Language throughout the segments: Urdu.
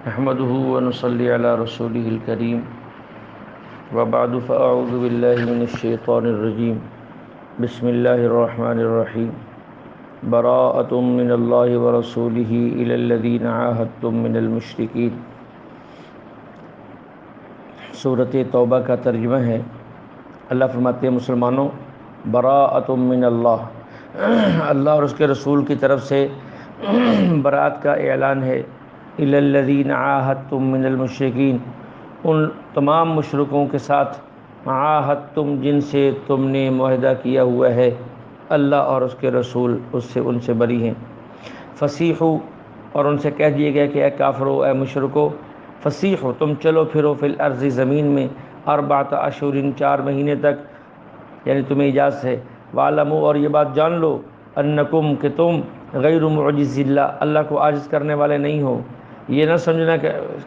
نحمده ونصلي على رسوله الكريم وبعد فأعوذ بالله من الشيطان الرجيم بسم الله الرحمن الرحيم براءة من الله ورسوله إلى الذين عاهدتم من المشركين۔ سورۃ توبہ کا ترجمہ ہے۔ اللہ فرماتے ہیں مسلمانوں، براءۃ من اللہ، اللہ اور اس کے رسول کی طرف سے برات کا اعلان ہے۔ الی الذین عاہدتم من المشرکین، ان تمام مشرکوں کے ساتھ، عاہدتم جن سے تم نے معاہدہ کیا ہوا ہے، اللہ اور اس کے رسول ان سے بری ہیں۔ فسیحوا، اور ان سے کہہ دیا گیا کہ اے کافرو، اے مشرکو، فسیحوا تم چلو پھرو فی الارض زمین میں، اربعۃ اشہر 4 مہینے تک، یعنی تمہیں اجازت ہے۔ وعلموا، اور یہ بات جان لو، انکم کہ تم غیر معجز اللہ، اللہ کو عاجز کرنے والے نہیں ہو۔ یہ نہ سمجھنا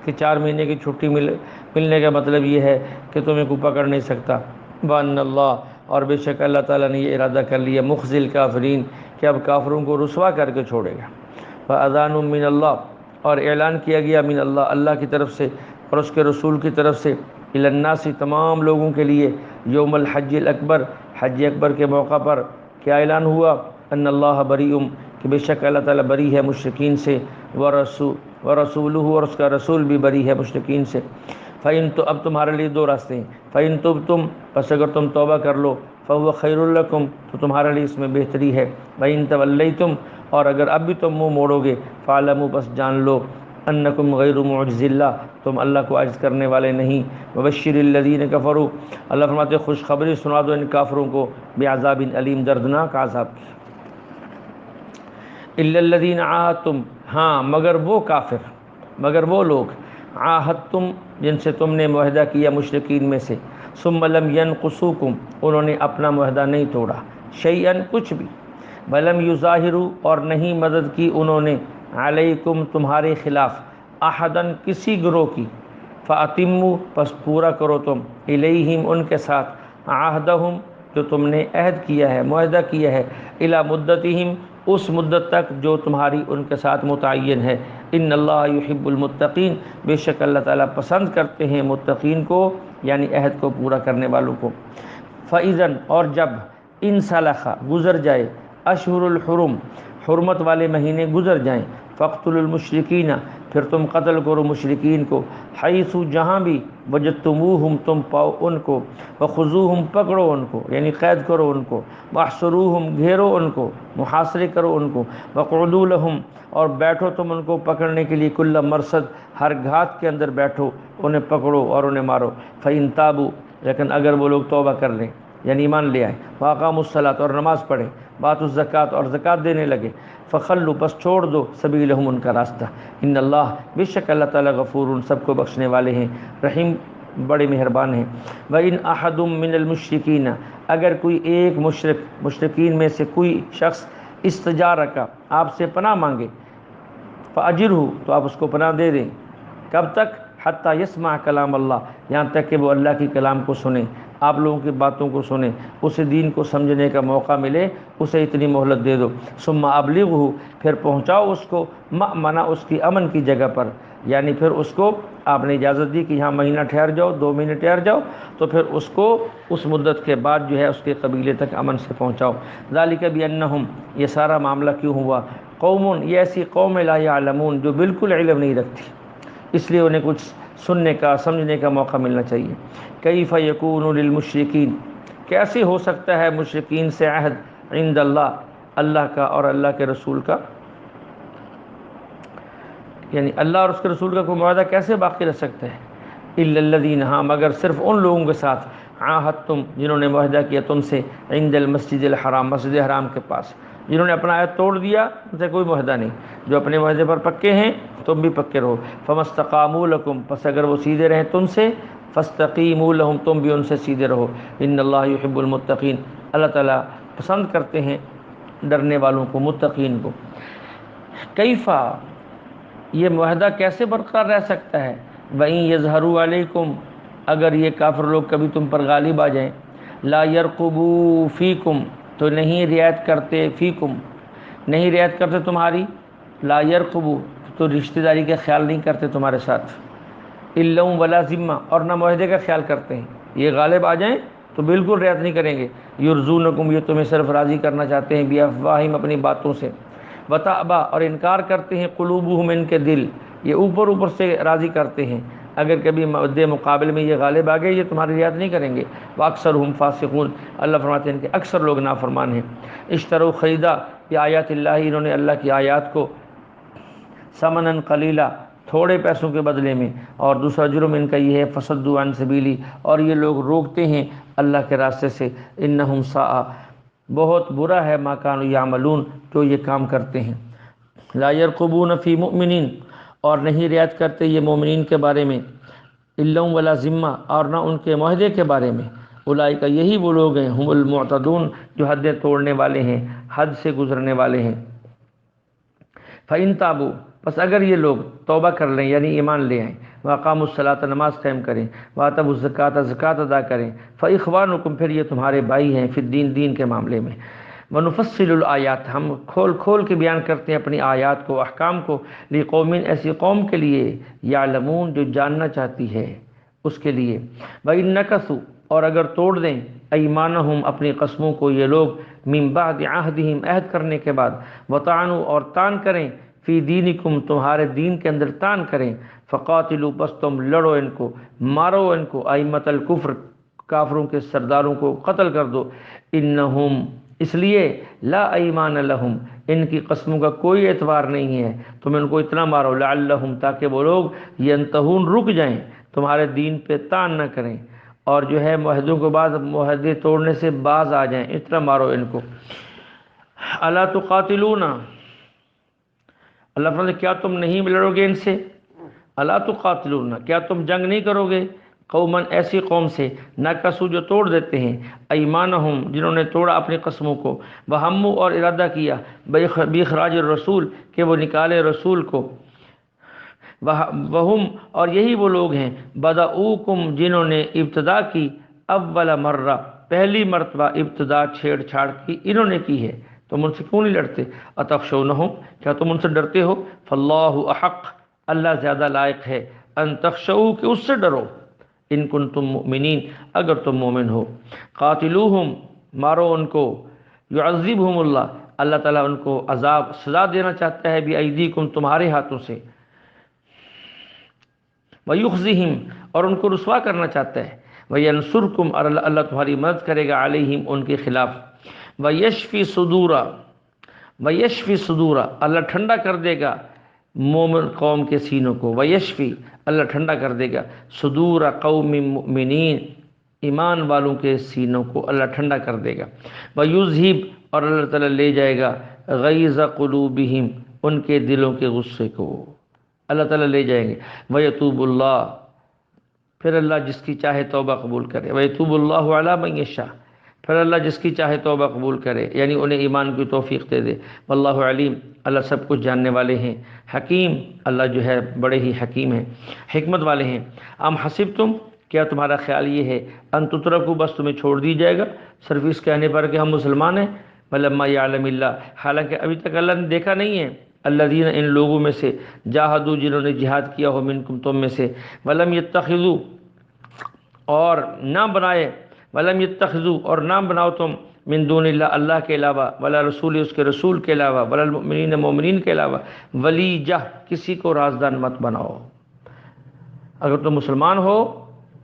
کہ 4 مہینے کی چھٹی ملنے کا مطلب یہ ہے کہ تمہیں کوئی پکڑ نہیں سکتا۔ وان اللہ، اور بے شک اللہ تعالیٰ نے یہ ارادہ کر لیا، مخزی الکافرین، کہ اب کافروں کو رسوا کر کے چھوڑے گا۔ فاذان من اللہ، اور اعلان کیا گیا من اللہ، اللہ کی طرف سے اور اس کے رسول کی طرف سے، الی الناس تمام لوگوں کے لیے، یوم الحج الاکبر، حج اکبر کے موقع پر کیا اعلان ہوا؟ ان اللہ بریء، کہ بے شک اللہ تعالیٰ بری ہے مشرکین سے، ورسولہ، اور اس کا رسول بھی بری ہے مشرکین سے۔ فإن، تو اب تمہارے لیے 2 راستے ہیں۔ فإن تبتم، پس اگر تم توبہ کر لو، فهو خیر لکم، تو تمہارے لیے اس میں بہتری ہے۔ وإن تولیتم، اور اگر اب بھی تم منہ موڑو گے، فاعلموا، بس جان لو، انکم غیر معجز اللہ، تم اللہ کو عاجز کرنے والے نہیں۔ وبشر الذین کفروا، اللہ فرماتے ہیں خوشخبری سنا دو ان کافروں کو، بعذاب علیم، دردناک عذاب کی۔ الا الذین عاہدتم، ہاں مگر وہ کافر، مگر وہ لوگ، عاہدتم جن سے تم نے معاہدہ کیا مشرکین میں سے، ثم لم ینقصوکم، انہوں نے اپنا معاہدہ نہیں توڑا، شیئا کچھ بھی، ولم یظاہروا، اور نہیں مدد کی انہوں نے، علیکم تمہارے خلاف، احدن کسی گروہ کی، فاتموا، پس پورا کرو تم، الیہم ان کے ساتھ، عہدہم جو تم نے عہد کیا ہے، معاہدہ کیا ہے، الی مدتہم اس مدت تک جو تمہاری ان کے ساتھ متعین ہے۔ ان اللہ یحب المتقین، بے شک اللہ تعالیٰ پسند کرتے ہیں متقین کو، یعنی عہد کو پورا کرنے والوں کو۔ فَإِذًا، اور جب، انسلخ گزر جائے، اشہر الحرم حرمت والے مہینے گزر جائیں، فاقتلوا المشرکین، پھر تم قتل کرو مشرکین کو، حیث جہاں بھی، وجدتموہم تم پاؤ ان کو، وخذوہم پکڑو ان کو، یعنی قید کرو ان کو، واحصروہم گھیرو ان کو، محاصرے کرو ان کو، وقعدوا لہم، اور بیٹھو تم ان کو پکڑنے کے لیے، کل مرصد ہر گھات کے اندر بیٹھو، انہیں پکڑو اور انہیں مارو۔ فإن تابوا، لیکن اگر وہ لوگ توبہ کر لیں، یعنی ایمان لے آئیں، واقاموا الصلاۃ، اور نماز پڑھیں، وآتوا الزکوٰۃ، اور زکوٰۃ دینے لگے، فخلوا، بس چھوڑ دو، سبیلہم ان کا راستہ، ان اللہ بے شک اللہ تعالیٰ غفور، سب کو بخشنے والے ہیں، رحیم بڑے مہربان ہیں۔ وإن أحد من المشرکین، اگر کوئی ایک مشرکین میں سے کوئی شخص استجارک، آپ سے پناہ مانگے، فأجرہ، تو آپ اس کو پناہ دے دیں، کب تک؟ حتی یسمع کلام اللہ، یہاں تک کہ وہ اللہ کی کلام کو سنیں، آپ لوگوں کی باتوں کو سنیں، اسے دین کو سمجھنے کا موقع ملے، اسے اتنی مہلت دے دو۔ ثم ابلغہ، پھر پہنچاؤ اس کو، مأمنہ، اس کی امن کی جگہ پر، یعنی پھر اس کو آپ نے اجازت دی کہ یہاں مہینہ ٹھہر جاؤ، 2 مہینے ٹھہر جاؤ، تو پھر اس کو اس مدت کے بعد جو ہے اس کے قبیلے تک امن سے پہنچاؤ۔ ذالک بانہم، یہ سارا معاملہ کیوں ہوا؟ قوم، یہ ایسی قوم لا یعلمون، جو بالکل علم نہیں رکھتی، اس لیے انہیں کچھ سننے کا سمجھنے کا موقع ملنا چاہیے۔ کیف یکون للمشرکین، کیسے ہو سکتا ہے مشرکین سے عہد، عند اللہ، اللہ کا اور اللہ کے رسول کا، یعنی اللہ اور اس کے رسول کا کوئی معاہدہ کیسے باقی رہ سکتا ہے؟ الا الذین، ہاں مگر صرف ان لوگوں کے ساتھ، عاہدتم جنہوں نے معاہدہ کیا تم سے، عند المسجد الحرام، مسجد حرام کے پاس، جنہوں نے اپنا عہد توڑ دیا ان سے کوئی معاہدہ نہیں، جو اپنے معاہدے پر پکے ہیں تم بھی پکے رہو۔ فما استقاموا لکم، پس اگر وہ سیدھے رہیں تم سے، فاستقیموا لہم، تم بھی ان سے سیدھے رہو۔ ان اللہ یحب المتقین، اللہ تعالیٰ پسند کرتے ہیں ڈرنے والوں کو، متقین کو۔ کیفا، یہ معاہدہ کیسے برقرار رہ سکتا ہے؟ وَإِن يَظْهَرُوا عَلَيْكُمْ، اگر یہ کافر لوگ کبھی تم پر غالب آ جائیں، لا يرقبوا فیکم، تو نہیں رعایت کرتے، فیکم نہیں رعایت کرتے تمہاری، لا يرقبوا تو رشتہ داری کا خیال نہیں کرتے تمہارے ساتھ، الا ولا ذمہ، اور نہ معاہدے کا خیال کرتے ہیں، یہ غالب آ جائیں تو بالکل رعایت نہیں کریں گے، یرزونکم، یہ تمہیں صرف راضی کرنا چاہتے ہیں، بافواہم، اپنی باتوں سے، وتأبا، اور انکار کرتے ہیں، قلوبہم، ان کے دل، یہ اوپر اوپر سے راضی کرتے ہیں، اگر کبھی مدِ مقابل میں یہ غالب آ گئے یہ تمہاری رعایت نہیں کریں گے، واکثرہم فاسقون، اللہ فرماتے ہیں کہ اکثر لوگ نافرمان ہیں، اشتروا، خریدا، بآیات اللہ، انہوں نے اللہ کی آیات کو، ثمناً قلیلا، تھوڑے پیسوں کے بدلے میں، اور دوسرا جرم ان کا یہ ہے، فصدوا عن سبیلی، اور یہ لوگ روکتے ہیں اللہ کے راستے سے، انہم ساء، بہت برا ہے، ما کانوا یعملون، جو یہ کام کرتے ہیں، لا یرقبون فی مؤمنین، اور نہیں رعایت کرتے یہ مومنین کے بارے میں، الا ولا ذمہ، اور نہ ان کے معاہدے کے بارے میں، اولئک، یہی وہ لوگ ہیں، ہم المعتدون، جو حدیں توڑنے والے ہیں، حد سے گزرنے والے ہیں، فَإِن تابوا، بس اگر یہ لوگ توبہ کر لیں یعنی ایمان لے آئیں، وَأَقَامُوا الصَّلَاةَ، نماز قائم کریں، وَآتَوُا الزَّكَاةَ، زکوٰۃ ادا کریں، فَإِخْوَانُكُمْ، پھر یہ تمہارے بھائی ہیں، فی الدین، دین کے معاملے میں، وَنُفَصِّلُ الْآيَاتِ، ہم کھول کھول کے بیان کرتے ہیں اپنی آیات کو، احکام کو، لِقَوْمٍ، ایسی قوم کے لیے، یعلمون، جو جاننا چاہتی ہے، اس کے لیے، وَإِن نَكَثُوا، اور اگر توڑ دیں، ایمانہم، اپنی قسموں کو، یہ لوگ، من بعد عہدہم، عہد کرنے کے بعد، وطعنوا، اور تان کریں، فی دینکم، تمہارے دین کے اندر تان کریں، فقاتلوا، بس تم لڑو ان کو، مارو ان کو، ائمۃ الکفر، کافروں کے سرداروں کو قتل کر دو، انہم، اس لیے، لا ایمان لہم، ان کی قسموں کا کوئی اعتبار نہیں ہے، تم ان کو اتنا مارو، لعلہم، تاکہ وہ لوگ ینتہون، رک جائیں، تمہارے دین پہ تان نہ کریں، اور جو ہے معاہدوں کے بعد معاہدے توڑنے سے باز آ جائیں، اتنا مارو ان کو، الا تقاتلون، اللہ فرماتے ہیں کیا تم نہیں لڑو گے ان سے، الا تقاتلون، کیا تم جنگ نہیں کرو گے، قومن، ایسی قوم سے، نکثوا، جو توڑ دیتے ہیں، ایمانہم، جنہوں نے توڑا اپنی قسموں کو، وہموا، اور ارادہ کیا، باخراج الرسول، کہ وہ نکالے رسول کو، وہم، اور یہی وہ لوگ ہیں، بدؤکم، جنہوں نے ابتدا کی، اول مرہ، پہلی مرتبہ ابتدا، چھیڑ چھاڑ کی انہوں نے کی ہے، تم ان سے کیوں نہیں لڑتے، اتخشونہم، کیا تم ان سے ڈرتے ہو، فاللہ احق، اللہ زیادہ لائق ہے، ان تخشوا، کہ اس سے ڈرو، ان کنتم مؤمنین، اگر تم مومن ہو، قاتلوہم، مارو ان کو، یعذبہم اللہ، اللہ تعالیٰ ان کو عذاب، سزا دینا چاہتا ہے، بایدیکم، تمہارے ہاتھوں سے، وَيُخْزِهِمْ، اور ان کو رسوا کرنا چاہتا ہے، وَيَنْصُرْكُمْ، اور اللہ تمہاری مدد کرے گا، علیہم، ان کے خلاف، وَيَشْفِ صُدُورَ، وَيَشْفِ صُدُورَ، اللہ ٹھنڈا کر دے گا مومن قوم کے سینوں کو، وَيَشْفِ، اللہ ٹھنڈا کر دے گا، صُدُورَ قَوْمٍ مُؤْمِنِينَ، ایمان والوں کے سینوں کو اللہ ٹھنڈا کر دے گا، وَيُذْهِبْ، اور اللہ تعالیٰ لے جائے گا، غیظ قلوبہم، ان کے دلوں کے غصے کو اللہ تعالیٰ لے جائیں گے، وَيَتُوبُ اللَّهُ، پھر اللہ جس کی چاہے توبہ قبول کرے، وَيَتُوبُ اللَّهُ عَلَى مَن يَشَاءُ، پھر اللہ جس کی چاہے توبہ قبول کرے، یعنی انہیں ایمان کی توفیق دے دے، واللہ علیم، اللہ سب کچھ جاننے والے ہیں، حکیم، اللہ جو ہے بڑے ہی حکیم ہیں، حکمت والے ہیں، ام حسبتم، کیا تمہارا خیال یہ ہے، ان تترکوا، بس تمہیں چھوڑ دی جائے گا صرف اس کہنے پر کہ ہم مسلمان ہیں، ولما یعلم اللہ، حالانکہ ابھی تک اللہ نے دیکھا نہیں ہے، الذین، ان لوگوں میں سے، جاہدوا، جنہوں نے جہاد کیا ہو، منکم، تم میں سے، ولم یتخذوا، اور نہ بنائے، ولم یتخذوا، اور نہ بناؤ تم، من دون اللہ، اللہ کے علاوہ، ولا رسول، اس کے رسول کے علاوہ، ولا المؤمنین، مومنین کے علاوہ، ولیجہ، کسی کو رازدان مت بناؤ، اگر تم مسلمان ہو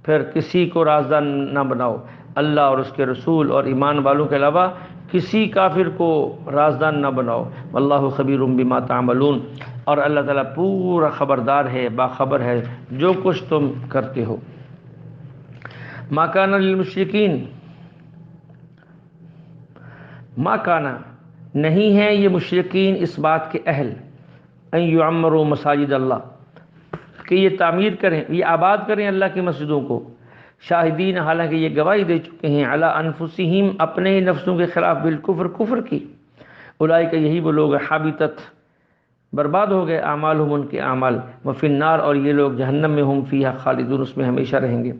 پھر کسی کو رازدان نہ بناؤ، اللہ اور اس کے رسول اور ایمان والوں کے علاوہ کسی کافر کو رازدان نہ بناؤ، واللہ خبیر بما تعملون، اور اللہ تعالیٰ پورا خبردار ہے، باخبر ہے جو کچھ تم کرتے ہو، ما کان للمشرکین، ما کانا، نہیں ہے یہ مشرکین اس بات کے اہل، ان یعمروا مساجد اللہ، کہ یہ تعمیر کریں، یہ آباد کریں اللہ کی مسجدوں کو، شاہدین، حالانکہ یہ گواہی دے چکے ہیں، علی انفسہم، اپنے ہی نفسوں کے خلاف، بالکفر، کفر کی، اولئک، یہی وہ لوگ، حابطت، برباد ہو گئے اعمالہم ان کے اعمال، وفی النار اور یہ لوگ جہنم میں ہم فیہا خالدون اس میں ہمیشہ رہیں گے۔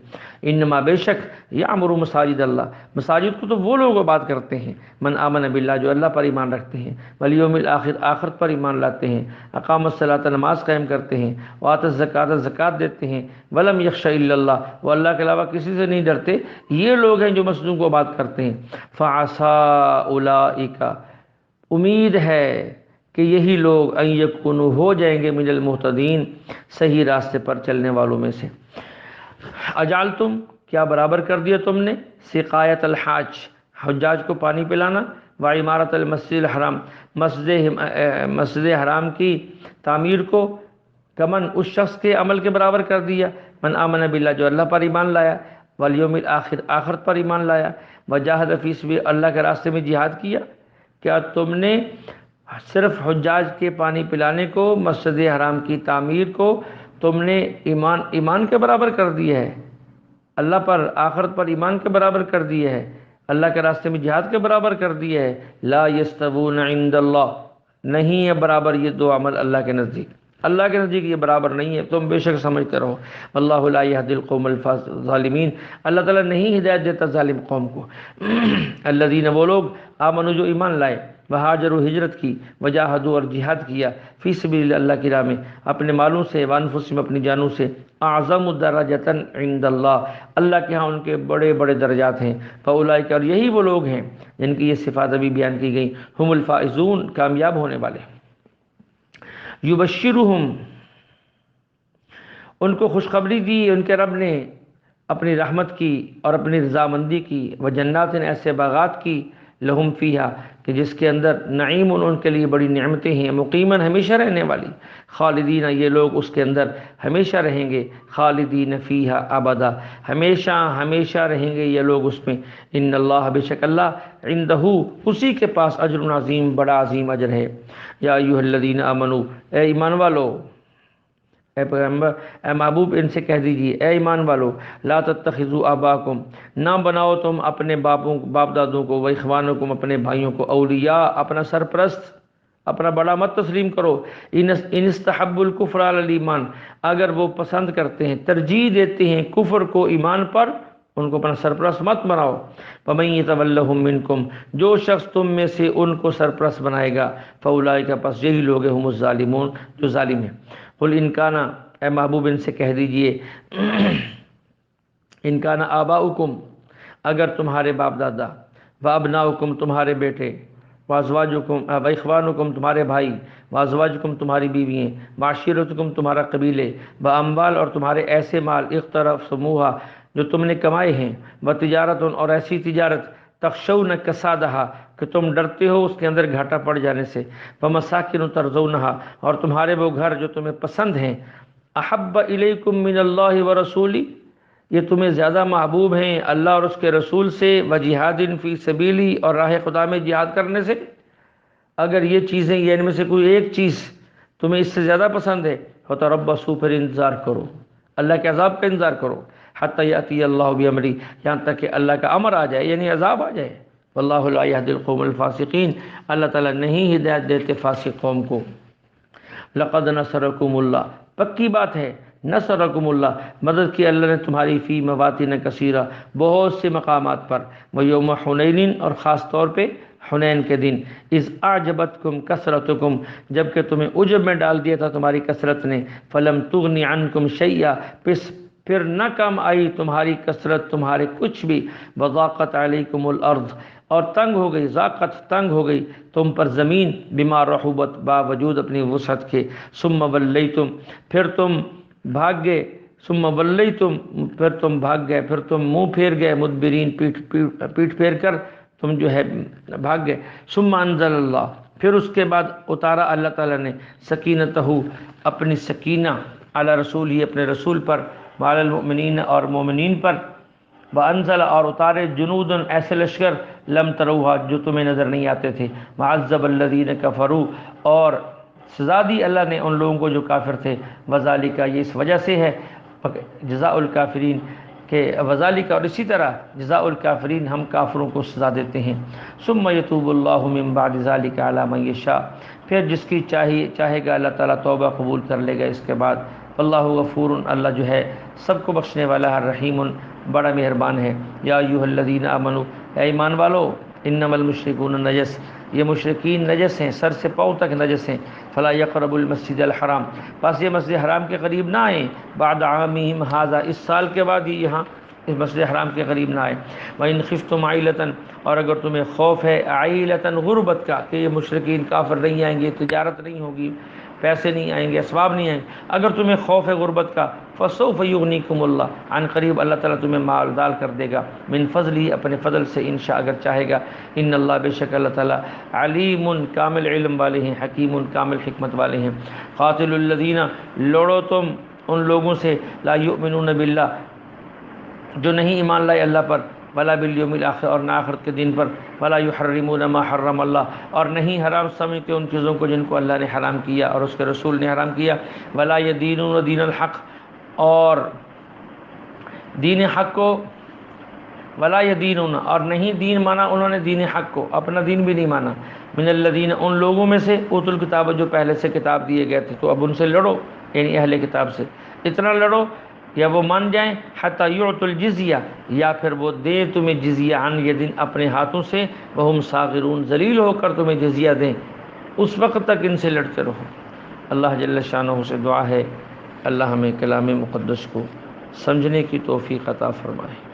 انما بے شک یعمر مساجد اللہ، مساجد کو تو وہ لوگ آباد کرتے ہیں، من آمن باللہ جو اللہ پر ایمان رکھتے ہیں، والیوم الآخر آخرت پر ایمان لاتے ہیں، اقام الصلاۃ نماز قائم کرتے ہیں، وآت الزکوٰۃ زکوٰۃ دیتے ہیں، ولم یخش الا اللہ وہ اللہ کے علاوہ کسی سے نہیں ڈرتے، یہ لوگ ہیں جو مسجدوں کو آباد کرتے ہیں۔ فعسى اولئک امید ہے کہ یہی لوگ ان یکونوا ہو جائیں گے من المہتدین صحیح راستے پر چلنے والوں میں سے۔ اجعلتم کیا برابر کر دیا تم نے، سقایت الحاج حجاج کو پانی پلانا، وعمارت المسجد الحرام مسجد حرام کی تعمیر کو، کمن اس شخص کے عمل کے برابر کر دیا، من آمن باللہ جو اللہ پر ایمان لایا، والیوم الآخر آخرت پر ایمان لایا، وجاہد فی سبیل اللہ کے راستے میں جہاد کیا۔ کیا تم نے صرف حجاج کے پانی پلانے کو، مسجد حرام کی تعمیر کو تم نے ایمان کے برابر کر دیا ہے، اللہ پر آخرت پر ایمان کے برابر کر دیا ہے، اللہ کے راستے میں جہاد کے برابر کر دیا ہے؟ لا یستوون عند اللہ نہیں ہے برابر یہ دو عمل اللہ کے نزدیک، اللہ کے نزدیک یہ برابر نہیں ہے، تم بے شک سمجھتے رہو۔ واللہ لا یہدی القوم الظالمین اللہ تعالیٰ نہیں ہدایت دیتا ظالم قوم کو۔ الذین وہ لوگ آمنوا جو ایمان لائے، وہاجروا ہجرت کی، وجاہدوا اور جہاد کیا، فی سبیل اللہ کی راہ میں اپنے مالوں سے، وانفسہم اپنی جانوں سے، اعظم درجۃ عند اللہ اللہ کے ہاں ان کے بڑے بڑے درجات ہیں، فاولئک اور یہی وہ لوگ ہیں جن کی یہ صفات ابھی بیان کی گئی، ہم الفائزون کامیاب ہونے والے۔ یبشرہم ان کو خوشخبری دی ان کے رب نے اپنی رحمت کی اور اپنی رضامندی کی، وجنات ایسے باغات کی، لہم فیہا کہ جس کے اندر نعیم ان کے لیے بڑی نعمتیں ہیں، مقیماً ہمیشہ رہنے والی، خالدین یہ لوگ اس کے اندر ہمیشہ رہیں گے، خالدین فیہا ابدا ہمیشہ ہمیشہ رہیں گے یہ لوگ اس میں۔ ان اللہ بے شک اللہ عندہ اسی کے پاس اجر عظیم بڑا عظیم اجر ہے۔ یا ایھا الذین آمنوا اے ایمان والو، اے پیغمبر اے محبوب ان سے کہہ دیجئے اے ایمان والو، لا تتخذوا آباءکم نہ بناؤ تم اپنے باپ دادوں کو، و اخوانکم اپنے بھائیوں کو، اولیاء اپنا سرپرست، اپنا بڑا مت تسلیم کرو، ان استحبوا الکفر علی الایمان اگر وہ پسند کرتے ہیں، ترجیح دیتے ہیں کفر کو ایمان پر، ان کو اپنا سرپرست مت بناؤ۔ ومن یتولہم منکم جو شخص تم میں سے ان کو سرپرست بنائے گا، فاولئک پس یہی لوگ ہیں ہم الظالمون جو ظالم ہیں۔ قل ان کانا اے محبوب ان سے کہہ دیجئے ان کانا آباؤکم اگر تمہارے باپ دادا، وابناؤکم تمہارے بیٹے، وازواجکم واخوانکم تمہارے بھائی، وازواجکم تمہاری بیوییں، معاشرتکم تمہارا قبیلے، باموال اور تمہارے ایسے مال، اقترفتموہا جو تم نے کمائے ہیں، وتجارت اور ایسی تجارت، تخشون کسادہا کہ تم ڈرتے ہو اس کے اندر گھاٹا پڑ جانے سے، ومساکن ترضونہا اور تمہارے وہ گھر جو تمہیں پسند ہیں، احب الیکم من اللہ ورسولی یہ تمہیں زیادہ محبوب ہیں اللہ اور اس کے رسول سے، وجہاد فی سبیلی اور راہ خدا میں جہاد کرنے سے۔ اگر یہ چیزیں یہ ان میں سے کوئی ایک چیز تمہیں اس سے زیادہ پسند ہے، فتربصوا پھر انتظار کرو، اللہ کے عذاب کا انتظار کرو، حتی یاتی اللہ بامری یہاں تک کہ اللہ کا امر آ جائے یعنی عذاب آ جائے۔ واللہ لا یہدی القوم الفاسقین اللہ تعالیٰ نہیں ہدایت دیتے فاسق قوم کو۔ لقد نصرکم اللہ پکی بات ہے، نصرکم اللہ مدد کی اللہ نے تمہاری، فی مواطن کثیرہ بہت سے مقامات پر، ویوم حنین اور خاص طور پہ حنین کے دن، اذ اعجبتکم کثرتکم جبکہ تمہیں عجب میں ڈال دیا تھا تمہاری کثرت نے، فلم تغنی عنکم شیئا پھر نہ کم آئی تمہاری کثرت تمہارے کچھ بھی، وضاقت علیکم الارض اور تنگ ہو گئی، ضاقت تنگ ہو گئی تم پر زمین، بما رحبت باوجود اپنی وسعت کے، ثم ولیتم پھر تم بھاگ گئے، ثم ولیتم پھر تم بھاگ گئے، پھر تم منہ پھیر گئے، مدبرین پیٹ پھیر کر تم جو ہے بھاگ گئے، ثم انزل اللہ پھر اس کے بعد اتارا اللہ تعالیٰ نے، سکینتہ اپنی سکینہ، علی رسول ہی اپنے رسول پر، وعلی المؤمنین اور مومنین پر، وانزل اور اتارے، جنود ایسے لشکر، لم تروہا جو تمہیں نظر نہیں آتے تھے، وعذب الذین کفروا اور سزا دی اللہ نے ان لوگوں کو جو کافر تھے، وذالک یہ اس وجہ سے ہے، جزاء الکافرین کہ وذالک، اور اسی طرح جزاء الکافرین، ہم کافروں کو سزا دیتے ہیں. ثم یتوب اللہ من بعد ذلک علی من یشاء، پھر جس کی چاہے گا اللہ تعالیٰ توبہ قبول کر لے گا اس کے بعد. اللہ غفور، اللہ جو ہے سب کو بخشنے والا ہے، رحیم، بڑا مہربان ہے. یا ایھا الذین آمنوا، اے ایمان والو، انما المشرکون نجس، یہ مشرکین نجس ہیں، سر سے پاؤں تک نجس ہیں. فلا یقربوا المسجد الحرام، پس یہ مسجد حرام کے قریب نہ آئیں. بعد عامہم ھذا، اس سال کے بعد ہی یہاں اس مسجد حرام کے قریب نہ آئے. وَإِنْ خِفْتُمْ عَيْلَةً، اور اگر تمہیں خوف ہے عیلتاً، غربت کا، کہ یہ مشرکین کافر نہیں آئیں گے، تجارت نہیں ہوگی، پیسے نہیں آئیں گے، اسباب نہیں آئیں گے، اگر تمہیں خوف ہے غربت کا، فَسَوْفَ يُغْنِيكُمُ اللَّهُ، عن قریب اللہ تعالیٰ تمہیں مال ڈال کر دے گا، من فضلی، اپنے فضل سے، انشاء اگر چاہے گا. ان اللہ، بے شک اللہ تعالیٰ، علیم، کامل علم والے ہیں، حکیم، کامل حکمت والے ہیں. قاتل الذین، لڑو تم ان لوگوں سے، لا یؤمنون باللہ، جو نہیں ایمان لائے اللہ پر، ولا بالیوم الاخر، اور نہ آخرت کے دن پر، ولا یحرمون ما حرم اللہ، اور نہیں حرام سمجھتے ان چیزوں کو جن کو اللہ نے حرام کیا اور اس کے رسول نے حرام کیا. ولا یدینون دین الحق، اور دین حق کو، ولا یدینون، اور نہیں دین مانا انہوں نے دین حق کو، اپنا دین بھی نہیں مانا. من الذین، ان لوگوں میں سے، اوتوا الکتاب، جو پہلے سے کتاب دیے گئے تھے، تو اب ان سے لڑو، یعنی اہل کتاب سے اتنا لڑو یا وہ مان جائیں، حتی یعطوا الجزیہ، یا پھر وہ دیں تمہیں جزیہ، عن یدن، اپنے ہاتھوں سے، وہم صاغرون، ذلیل ہو کر تمہیں جزیہ دیں، اس وقت تک ان سے لڑتے رہو. اللہ جل شانہ سے دعا ہے اللہ ہمیں کلام مقدس کو سمجھنے کی توفیق عطا فرمائے.